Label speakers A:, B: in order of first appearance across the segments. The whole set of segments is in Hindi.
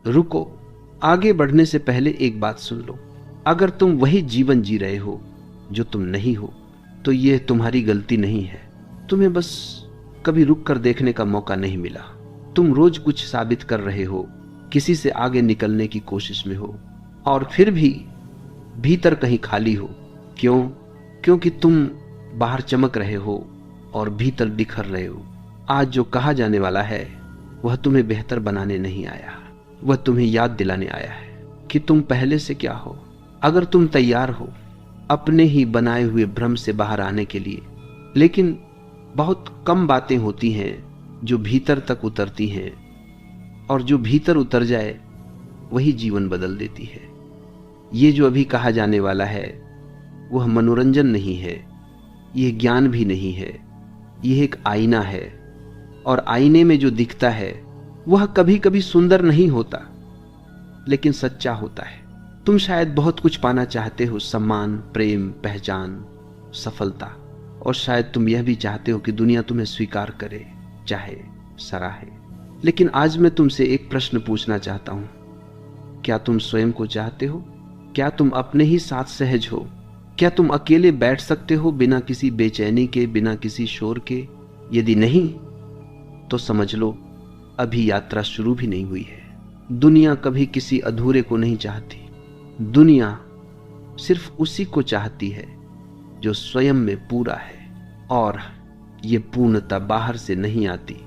A: रुको, आगे बढ़ने से पहले एक बात सुन लो। अगर तुम वही जीवन जी रहे हो जो तुम नहीं हो, तो यह तुम्हारी गलती नहीं है। तुम्हें बस कभी रुक कर देखने का मौका नहीं मिला। तुम रोज कुछ साबित कर रहे हो, किसी से आगे निकलने की कोशिश में हो, और फिर भी भीतर कहीं खाली हो। क्यों? क्योंकि तुम बाहर चमक रहे हो और भीतर बिखर रहे हो। आज जो कहा जाने वाला है वह तुम्हें बेहतर बनाने नहीं आया, वह तुम्हें याद दिलाने आया है कि तुम पहले से क्या हो। अगर तुम तैयार हो अपने ही बनाए हुए भ्रम से बाहर आने के लिए, लेकिन बहुत कम बातें होती हैं जो भीतर तक उतरती हैं, और जो भीतर उतर जाए वही जीवन बदल देती है। ये जो अभी कहा जाने वाला है वह मनोरंजन नहीं है, यह ज्ञान भी नहीं है, यह एक आईना है। और आईने में जो दिखता है वह कभी कभी सुंदर नहीं होता, लेकिन सच्चा होता है। तुम शायद बहुत कुछ पाना चाहते हो, सम्मान, प्रेम, पहचान, सफलता, और शायद तुम यह भी चाहते हो कि दुनिया तुम्हें स्वीकार करे, चाहे, सराहे। लेकिन आज मैं तुमसे एक प्रश्न पूछना चाहता हूं। क्या तुम स्वयं को चाहते हो? क्या तुम अपने ही साथ सहज हो? क्या तुम अकेले बैठ सकते हो बिना किसी बेचैनी के, बिना किसी शोर के? यदि नहीं, तो समझ लो अभी यात्रा शुरू भी नहीं हुई है। दुनिया कभी किसी अधूरे को नहीं चाहती। दुनिया सिर्फ उसी को चाहती है जो स्वयं में पूरा है, और ये पूर्णता बाहर से नहीं आती,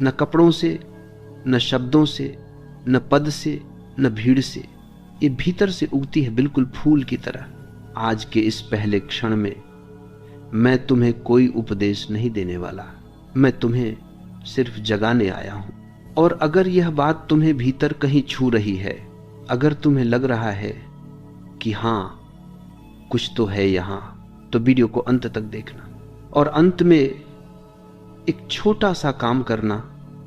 A: न कपड़ों से, न शब्दों से, न पद से, न भीड़ से। ये भीतर से उगती है, बिल्कुल फूल की तरह। आज के इस पहले क्षण में मैं तुम्हें कोई उपदेश नहीं देने वाला, मैं तुम्हें सिर्फ जगाने आया हूं। और अगर यह बात तुम्हें भीतर कहीं छू रही है, अगर तुम्हें लग रहा है कि हां कुछ तो है यहां, तो वीडियो को अंत तक देखना, और अंत में एक छोटा सा काम करना।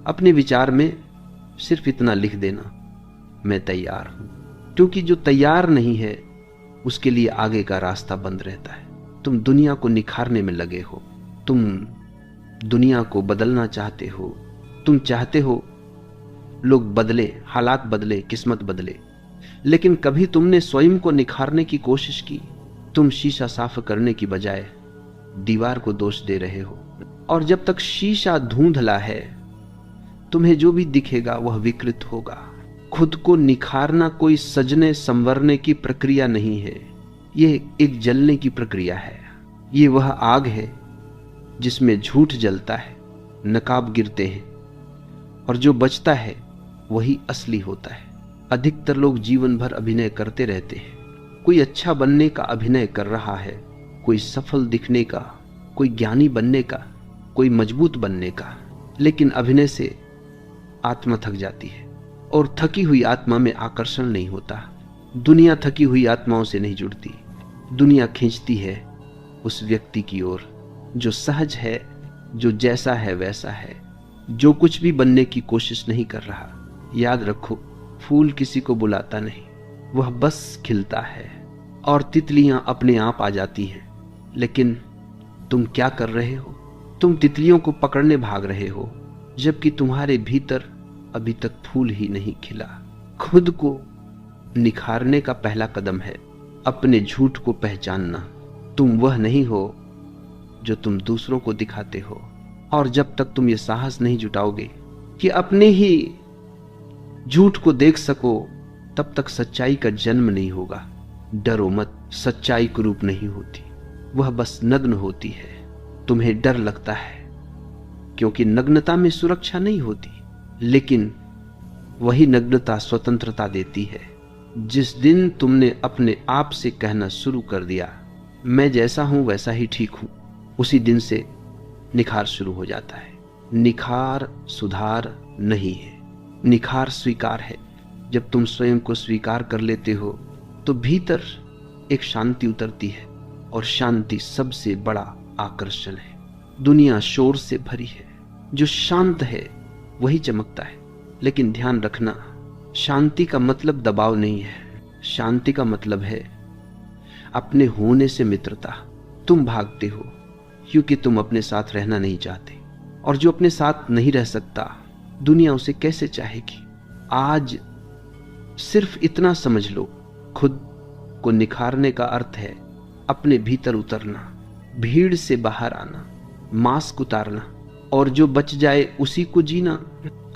A: अपने विचार में सिर्फ इतना लिख देना, मैं तैयार हूं। क्योंकि जो तैयार नहीं है उसके लिए आगे का रास्ता बंद रहता है। तुम दुनिया को निखारने में लगे हो, तुम दुनिया को बदलना चाहते हो, तुम चाहते हो लोग बदले, हालात बदले, किस्मत बदले, लेकिन कभी तुमने स्वयं को निखारने की कोशिश की? तुम शीशा साफ करने की बजाय दीवार को दोष दे रहे हो, और जब तक शीशा धुंधला है तुम्हें जो भी दिखेगा वह विकृत होगा। खुद को निखारना कोई सजने संवरने की प्रक्रिया नहीं है, यह एक जलने की प्रक्रिया है। ये वह आग है जिसमें झूठ जलता है, नकाब गिरते हैं, और जो बचता है वही असली होता है। अधिकतर लोग जीवन भर अभिनय करते रहते हैं। कोई अच्छा बनने का अभिनय कर रहा है, कोई सफल दिखने का, कोई ज्ञानी बनने का, कोई मजबूत बनने का, लेकिन अभिनय से आत्मा थक जाती है, और थकी हुई आत्मा में आकर्षण नहीं होता। दुनिया थकी हुई आत्माओं से नहीं जुड़ती। दुनिया खींचती है उस व्यक्ति की ओर जो सहज है, जो जैसा है वैसा है, जो कुछ भी बनने की कोशिश नहीं कर रहा। याद रखो, फूल किसी को बुलाता नहीं, वह बस खिलता है, और तितलियां अपने आप आ जाती हैं। लेकिन तुम क्या कर रहे हो? तुम तितलियों को पकड़ने भाग रहे हो, जबकि तुम्हारे भीतर अभी तक फूल ही नहीं खिला। खुद को निखारने का पहला कदम है अपने झूठ को पहचानना। तुम वह नहीं हो जो तुम दूसरों को दिखाते हो, और जब तक तुम ये साहस नहीं जुटाओगे कि अपने ही झूठ को देख सको, तब तक सच्चाई का जन्म नहीं होगा। डरो मत, सच्चाई कुरूप नहीं होती, वह बस नग्न होती है। तुम्हें डर लगता है क्योंकि नग्नता में सुरक्षा नहीं होती, लेकिन वही नग्नता स्वतंत्रता देती है। जिस दिन तुमने अपने आप से कहना शुरू कर दिया, मैं जैसा हूं वैसा ही ठीक हूं, उसी दिन से निखार शुरू हो जाता है। निखार सुधार नहीं है, निखार स्वीकार है। जब तुम स्वयं को स्वीकार कर लेते हो तो भीतर एक शांति उतरती है, और शांति सबसे बड़ा आकर्षण है। दुनिया शोर से भरी है, जो शांत है वही चमकता है। लेकिन ध्यान रखना, शांति का मतलब दबाव नहीं है, शांति का मतलब है अपने होने से मित्रता। तुम भागते हो क्योंकि तुम अपने साथ रहना नहीं चाहते, और जो अपने साथ नहीं रह सकता दुनिया उसे कैसे चाहेगी। आज सिर्फ इतना समझ लो, खुद को निखारने का अर्थ है अपने भीतर उतरना, भीड़ से बाहर आना, मास्क उतारना और जो बच जाए उसी को जीना।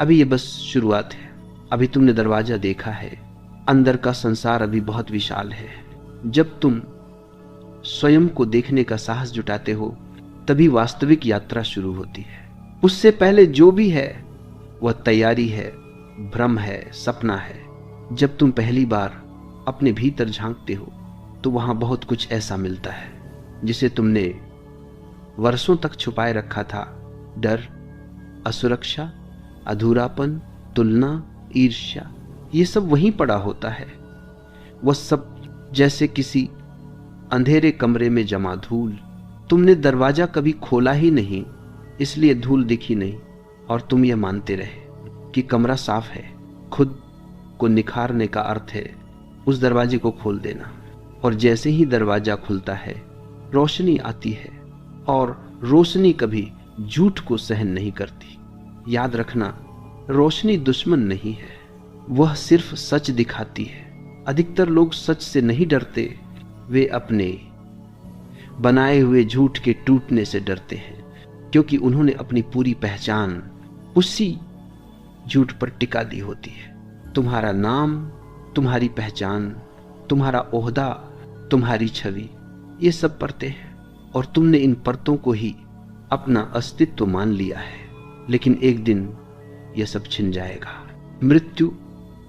A: अभी ये बस शुरुआत है। अभी तुमने दरवाजा देखा है, अंदर का संसार अभी बहुत विशाल है। जब तुम स्वयं को देखने का साहस जुटाते हो तभी वास्तविक यात्रा शुरू होती है। उससे पहले जो भी है वह तैयारी है, भ्रम है, सपना है। जब तुम पहली बार अपने भीतर झांकते हो तो वहां बहुत कुछ ऐसा मिलता है जिसे तुमने वर्षों तक छुपाए रखा था। डर, असुरक्षा, अधूरापन, तुलना, ईर्ष्या, ये सब वहीं पड़ा होता है। वह सब जैसे किसी अंधेरे कमरे में जमा धूल। तुमने दरवाजा कभी खोला ही नहीं, इसलिए धूल दिखी नहीं और तुम यह मानते रहे कि कमरा साफ है। खुद को निखारने का अर्थ है उस दरवाजे को खोल देना। और जैसे ही दरवाजा खुलता है रोशनी आती है, और रोशनी कभी झूठ को सहन नहीं करती। याद रखना, रोशनी दुश्मन नहीं है, वह सिर्फ सच दिखाती है। अधिकतर लोग सच से नहीं डरते, वे अपने बनाए हुए झूठ के टूटने से डरते हैं, क्योंकि उन्होंने अपनी पूरी पहचान उसी झूठ पर टिका दी होती है। तुम्हारा नाम, तुम्हारी पहचान, तुम्हारा ओहदा, तुम्हारी छवि, ये सब परतें हैं और तुमने इन परतों को ही अपना अस्तित्व मान लिया है। लेकिन एक दिन यह सब छिन जाएगा। मृत्यु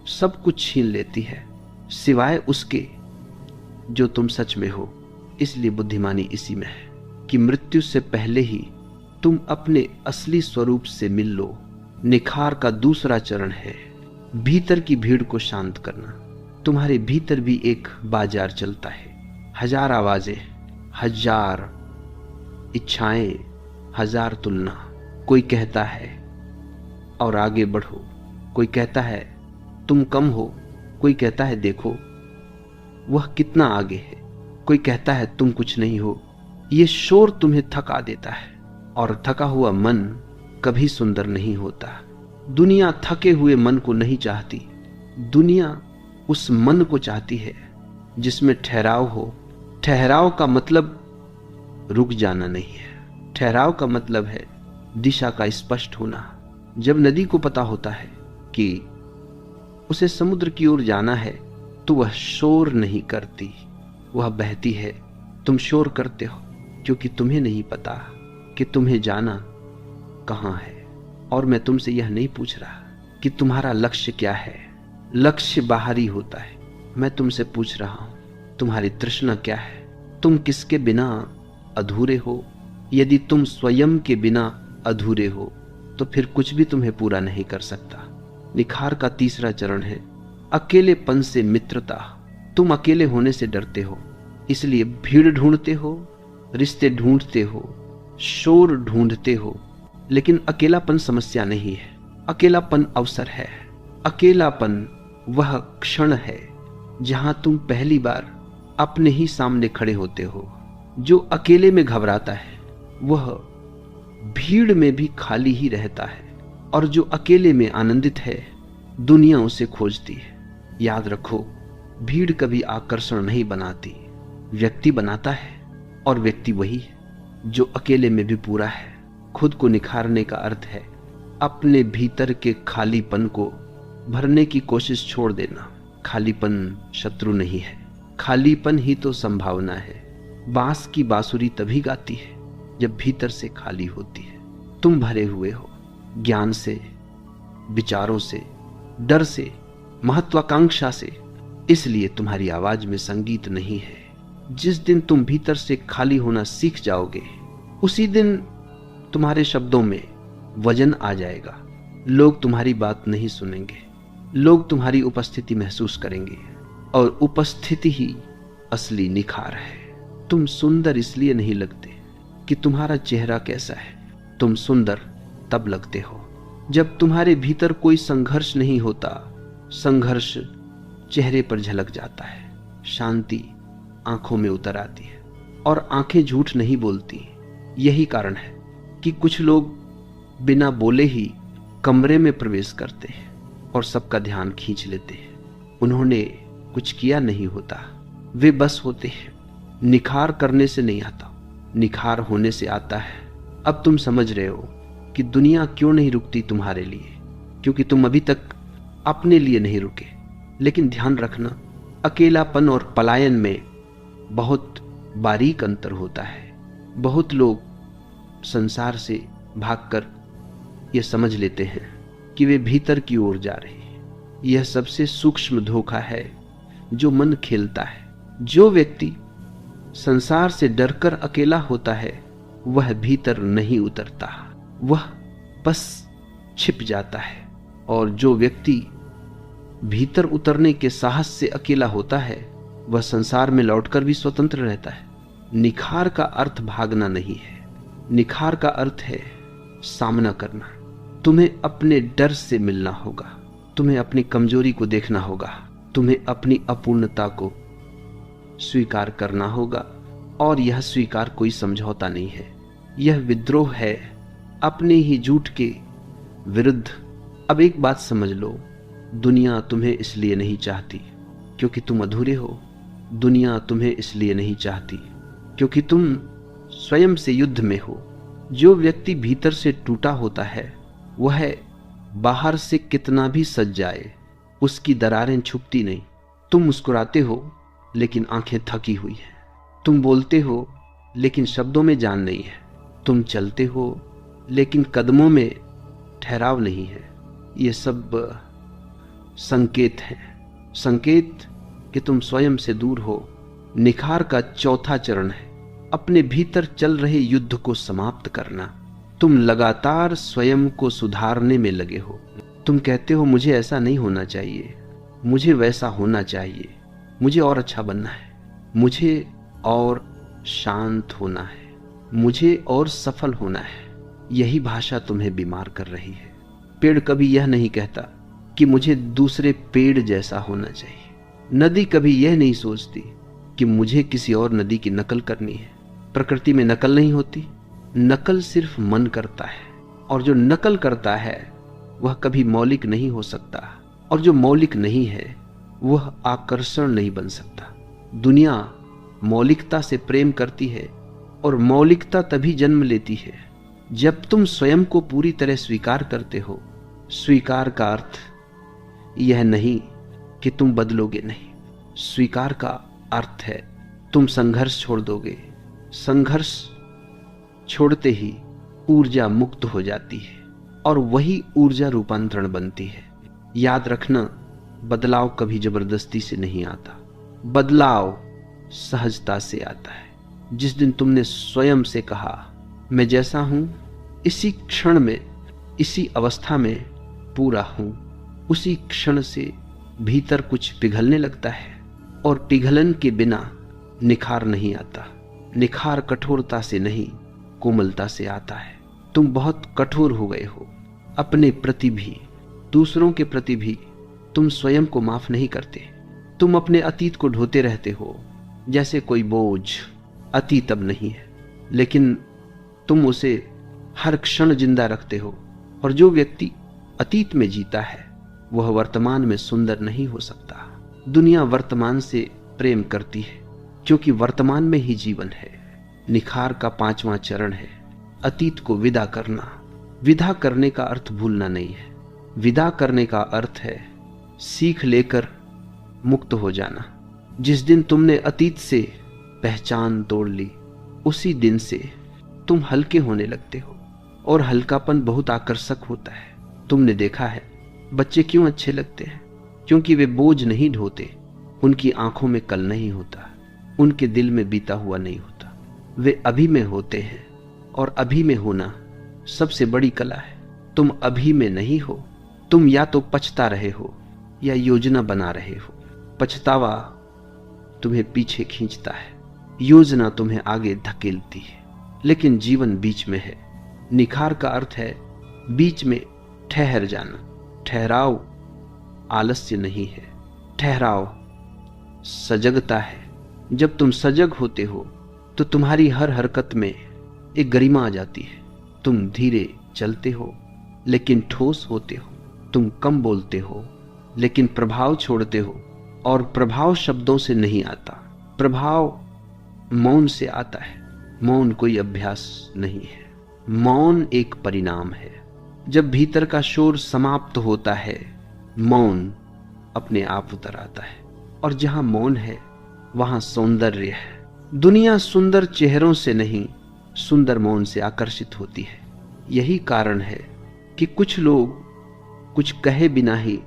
A: सब कुछ छीन लेती है सिवाय उसके जो तुम सच में हो। इसलिए बुद्धिमानी इसी में है कि मृत्यु से पहले ही तुम अपने असली स्वरूप से मिल लो। निखार का दूसरा चरण है भीतर की भीड़ को शांत करना। तुम्हारे भीतर भी एक बाजार चलता है, हजार आवाजें, हजार इच्छाएं, हजार तुलना। कोई कहता है और आगे बढ़ो, कोई कहता है तुम कम हो, कोई कहता है देखो वह कितना आगे है, कोई कहता है तुम कुछ नहीं हो। ये शोर तुम्हें थका देता है और थका हुआ मन कभी सुंदर नहीं होता। दुनिया थके हुए मन को नहीं चाहती, दुनिया उस मन को चाहती है जिसमें ठहराव हो। ठहराव का मतलब रुक जाना नहीं है, ठहराव का मतलब है दिशा का स्पष्ट होना। जब नदी को पता होता है कि उसे समुद्र की ओर जाना है तो वह शोर नहीं करती, वह बहती है। तुम शोर करते हो क्योंकि तुम्हें नहीं पता कि तुम्हें जाना कहाँ है। और मैं तुमसे यह नहीं पूछ रहा कि तुम्हारा लक्ष्य क्या है, लक्ष्य बाहरी होता है। मैं तुमसे पूछ रहा हूं तुम्हारी तृष्णा क्या है, तुम किसके बिना अधूरे हो। यदि तुम स्वयं के बिना अधूरे हो तो फिर कुछ भी तुम्हें पूरा नहीं कर सकता। निखार का तीसरा चरण है अकेलेपन से मित्रता। तुम अकेले होने से डरते हो, इसलिए भीड़ ढूंढते हो, रिश्ते ढूंढते हो, शोर ढूंढते हो। लेकिन अकेलापन समस्या नहीं है, अकेलापन अवसर है। अकेलापन वह क्षण है जहां तुम पहली बार अपने ही सामने खड़े होते हो। जो अकेले में घबराता है वह भीड़ में भी खाली ही रहता है, और जो अकेले में आनंदित है दुनिया उसे खोजती है। याद रखो, भीड़ कभी आकर्षण नहीं बनाती, व्यक्ति बनाता है, और व्यक्ति वही है जो अकेले में भी पूरा है। खुद को निखारने का अर्थ है अपने भीतर के खालीपन को भरने की कोशिश छोड़ देना। खालीपन शत्रु नहीं है, खालीपन ही तो संभावना है। बांस की बांसुरी तभी गाती है जब भीतर से खाली होती है। तुम भरे हुए हो ज्ञान से, विचारों से, डर से, महत्वाकांक्षा से, इसलिए तुम्हारी आवाज में संगीत नहीं है। जिस दिन तुम भीतर से खाली होना सीख जाओगे उसी दिन तुम्हारे शब्दों में वजन आ जाएगा। लोग तुम्हारी बात नहीं सुनेंगे, लोग तुम्हारी उपस्थिति महसूस करेंगे, और उपस्थिति ही असली निखार है। तुम सुंदर इसलिए नहीं लगते कि तुम्हारा चेहरा कैसा है, तुम सुंदर तब लगते हो जब तुम्हारे भीतर कोई संघर्ष नहीं होता। संघर्ष चेहरे पर झलक जाता है, शांति आंखों में उतर आती है, और आंखें झूठ नहीं बोलती। यही कारण है कि कुछ लोग बिना बोले ही कमरे में प्रवेश करते हैं और सबका ध्यान खींच लेते हैं। उन्होंने कुछ किया नहीं होता, वे बस होते हैं। निखार करने से नहीं आता, निखार होने से आता है। अब तुम समझ रहे हो कि दुनिया क्यों नहीं रुकती तुम्हारे लिए, क्योंकि तुम अभी तक अपने लिए नहीं रुके। लेकिन ध्यान रखना, अकेलापन और पलायन में बहुत बारीक अंतर होता है। बहुत लोग संसार से भागकर यह समझ लेते हैं कि वे भीतर की ओर जा रहे हैं। यह सबसे सूक्ष्म धोखा है जो मन खेलता है। जो व्यक्ति संसार से डरकर अकेला होता है वह भीतर नहीं उतरता, वह बस छिप जाता है। और जो व्यक्ति भीतर उतरने के साहस से अकेला होता है वह संसार में लौटकर भी स्वतंत्र रहता है। निखार का अर्थ भागना नहीं है, निखार का अर्थ है सामना करना। तुम्हें अपने डर से मिलना होगा, तुम्हें अपनी कमजोरी को देखना होगा, तुम्हें अपनी अपूर्णता को स्वीकार करना होगा। और यह स्वीकार कोई समझौता नहीं है, यह विद्रोह है अपने ही झूठ के विरुद्ध। अब एक बात समझ लो, दुनिया तुम्हें इसलिए नहीं चाहती क्योंकि तुम अधूरे हो। दुनिया तुम्हें इसलिए नहीं चाहती क्योंकि तुम स्वयं से युद्ध में हो। जो व्यक्ति भीतर से टूटा होता है वह बाहर से कितना भी सज जाए उसकी दरारें छुपती नहीं। तुम मुस्कुराते हो लेकिन आंखें थकी हुई हैं, तुम बोलते हो लेकिन शब्दों में जान नहीं है, तुम चलते हो लेकिन कदमों में ठहराव नहीं है। ये सब संकेत हैं, संकेत कि तुम स्वयं से दूर हो। निखार का चौथा चरण है अपने भीतर चल रहे युद्ध को समाप्त करना। तुम लगातार स्वयं को सुधारने में लगे हो। तुम कहते हो मुझे ऐसा नहीं होना चाहिए, मुझे वैसा होना चाहिए, मुझे और अच्छा बनना है, मुझे और शांत होना है, मुझे और सफल होना है। यही भाषा तुम्हें बीमार कर रही है। पेड़ कभी यह नहीं कहता कि मुझे दूसरे पेड़ जैसा होना चाहिए। नदी कभी यह नहीं सोचती कि मुझे किसी और नदी की नकल करनी है। प्रकृति में नकल नहीं होती, नकल सिर्फ मन करता है। और जो नकल करता है वह कभी मौलिक नहीं हो सकता, और जो मौलिक नहीं है वह आकर्षण नहीं बन सकता। दुनिया मौलिकता से प्रेम करती है और मौलिकता तभी जन्म लेती है जब तुम स्वयं को पूरी तरह स्वीकार करते हो। स्वीकार का अर्थ यह नहीं कि तुम बदलोगे नहीं, स्वीकार का अर्थ है तुम संघर्ष छोड़ दोगे। संघर्ष छोड़ते ही ऊर्जा मुक्त हो जाती है और वही ऊर्जा रूपांतरण बनती है। याद रखना, बदलाव कभी जबरदस्ती से नहीं आता, बदलाव सहजता से आता है। जिस दिन तुमने स्वयं से कहा मैं जैसा हूं इसी क्षण में, इसी अवस्था में पूरा हूं, उसी क्षण से भीतर कुछ पिघलने लगता है। और पिघलन के बिना निखार नहीं आता। निखार कठोरता से नहीं, कोमलता से आता है। तुम बहुत कठोर हो गए हो, अपने प्रति भी, दूसरों के प्रति भी। तुम स्वयं को माफ नहीं करते। तुम अपने अतीत को ढोते रहते हो जैसे कोई बोझ। अतीत अब नहीं है, लेकिन तुम उसे हर क्षण जिंदा रखते हो। और जो व्यक्ति अतीत में जीता है वह वर्तमान में सुंदर नहीं हो सकता। दुनिया वर्तमान से प्रेम करती है क्योंकि वर्तमान में ही जीवन है। निखार का 5वां चरण है अतीत को विदा करना। विदा करने का अर्थ भूलना नहीं है, विदा करने का अर्थ है सीख लेकर मुक्त हो जाना। जिस दिन तुमने अतीत से पहचान तोड़ ली उसी दिन से तुम हल्के होने लगते हो। और हल्कापन बहुत आकर्षक होता है। तुमने देखा है बच्चे क्यों अच्छे लगते हैं? क्योंकि वे बोझ नहीं ढोते, उनकी आंखों में कल नहीं होता, उनके दिल में बीता हुआ नहीं होता। वे अभी में होते हैं और अभी में होना सबसे बड़ी कला है। तुम अभी में नहीं हो, तुम या तो पछता रहे हो या योजना बना रहे हो। पछतावा तुम्हें पीछे खींचता है, योजना तुम्हें आगे धकेलती है, लेकिन जीवन बीच में है। निखार का अर्थ है बीच में ठहर जाना। ठहराव आलस्य नहीं है, ठहराव सजगता है। जब तुम सजग होते हो तो तुम्हारी हर हरकत में एक गरिमा आ जाती है। तुम धीरे चलते हो लेकिन ठोस होते हो, तुम कम बोलते हो लेकिन प्रभाव छोड़ते हो, और प्रभाव शब्दों से नहीं आता, प्रभाव मौन से आता है। मौन कोई अभ्यास नहीं है, मौन एक परिणाम है। जब भीतर का शोर समाप्त होता है, मौन अपने आप उतर आता है, और जहां मौन है वहां सौंदर्य है। दुनिया सुंदर चेहरों से नहीं, सुंदर मौन से आकर्षित होती है। यही कारण है कि कुछ लोग कुछ कहे बिना ही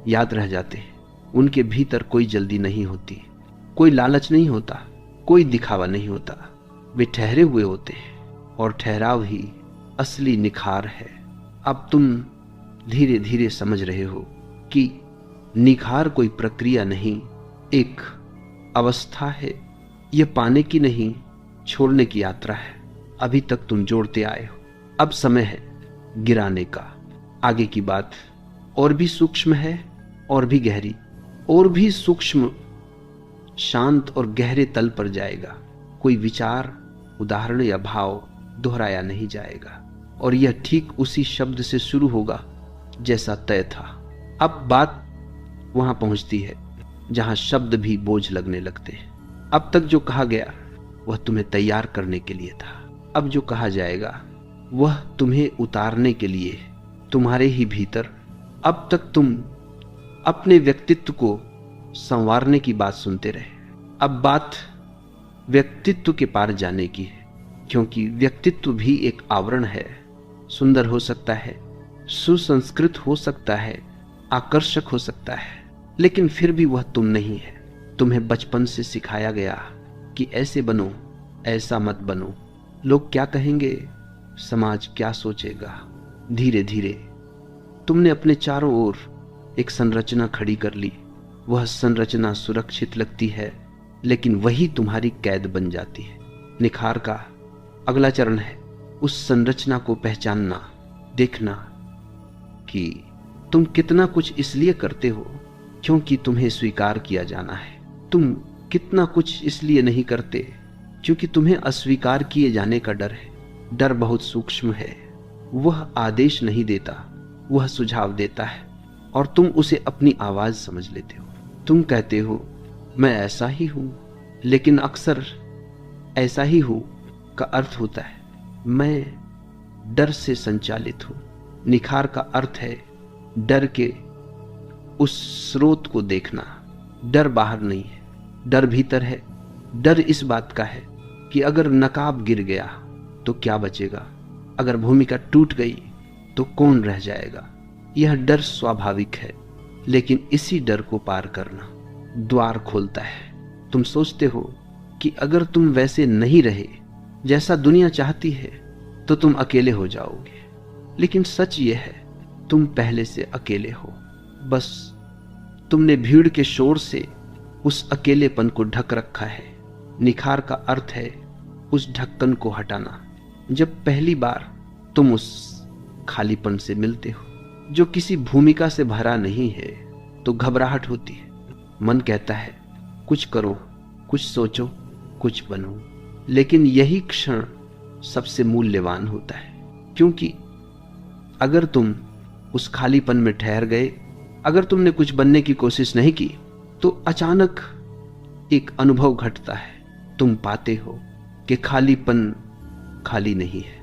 A: याद रह जाते हैं। उनके भीतर कोई जल्दी नहीं होती, कोई लालच नहीं होता, कोई दिखावा नहीं होता। वे ठहरे हुए होते हैं, और ठहराव ही असली निखार है। अब तुम धीरे धीरे समझ रहे हो कि निखार कोई प्रक्रिया नहीं, एक अवस्था है। यह पाने की नहीं, छोड़ने की यात्रा है। अभी तक तुम जोड़ते आए हो, अब समय है गिराने का। आगे की बात और भी सूक्ष्म है, और भी गहरी, और भी सूक्ष्म, शांत और गहरे तल पर जाएगा। कोई विचार, उदाहरण या भाव दोहराया नहीं जाएगा, और यह ठीक उसी शब्द से शुरू होगा जैसा तय था। अब बात वहां पहुंचती है जहां शब्द भी बोझ लगने लगते हैं। अब तक जो कहा गया वह तुम्हें तैयार करने के लिए था, अब जो कहा जाएगा वह तुम्हें उतारने के लिए, तुम्हारे ही भीतर। अब तक तुम अपने व्यक्तित्व को संवारने की बात सुनते रहे, अब बात व्यक्तित्व के पार जाने की है, क्योंकि व्यक्तित्व भी एक आवरण है। सुंदर हो सकता है, सुसंस्कृत हो सकता है, आकर्षक हो सकता है, लेकिन फिर भी वह तुम नहीं है। तुम्हें बचपन से सिखाया गया कि ऐसे बनो, ऐसा मत बनो, लोग क्या कहेंगे, समाज क्या सोचेगा। धीरे धीरे तुमने अपने चारों ओर एक संरचना खड़ी कर ली। वह संरचना सुरक्षित लगती है, लेकिन वही तुम्हारी कैद बन जाती है। निखार का अगला चरण है उस संरचना को पहचानना, देखना कि तुम कितना कुछ इसलिए करते हो क्योंकि तुम्हें स्वीकार किया जाना है। तुम कितना कुछ इसलिए नहीं करते क्योंकि तुम्हें अस्वीकार किए जाने का डर है। डर बहुत सूक्ष्म है, वह आदेश नहीं देता, वह सुझाव देता है, और तुम उसे अपनी आवाज समझ लेते हो। तुम कहते हो मैं ऐसा ही हूं, लेकिन अक्सर ऐसा ही हूं का अर्थ होता है मैं डर से संचालित हूं। निखार का अर्थ है डर के उस स्रोत को देखना। डर बाहर नहीं है, डर भीतर है। डर इस बात का है कि अगर नकाब गिर गया तो क्या बचेगा, अगर भूमिका टूट गई तो कौन रह जाएगा। यह डर स्वाभाविक है, लेकिन इसी डर को पार करना द्वार खोलता है। तुम सोचते हो कि अगर तुम वैसे नहीं रहे जैसा दुनिया चाहती है तो तुम अकेले हो जाओगे, लेकिन सच यह है तुम पहले से अकेले हो। बस तुमने भीड़ के शोर से उस अकेलेपन को ढक रखा है। निखार का अर्थ है उस ढक्कन को हटाना। जब पहली बार तुम उस खालीपन से मिलते हो जो किसी भूमिका से भरा नहीं है, तो घबराहट होती है। मन कहता है कुछ करो, कुछ सोचो, कुछ बनो, लेकिन यही क्षण सबसे मूल्यवान होता है, क्योंकि अगर तुम उस खालीपन में ठहर गए, अगर तुमने कुछ बनने की कोशिश नहीं की, तो अचानक एक अनुभव घटता है। तुम पाते हो कि खालीपन खाली नहीं है,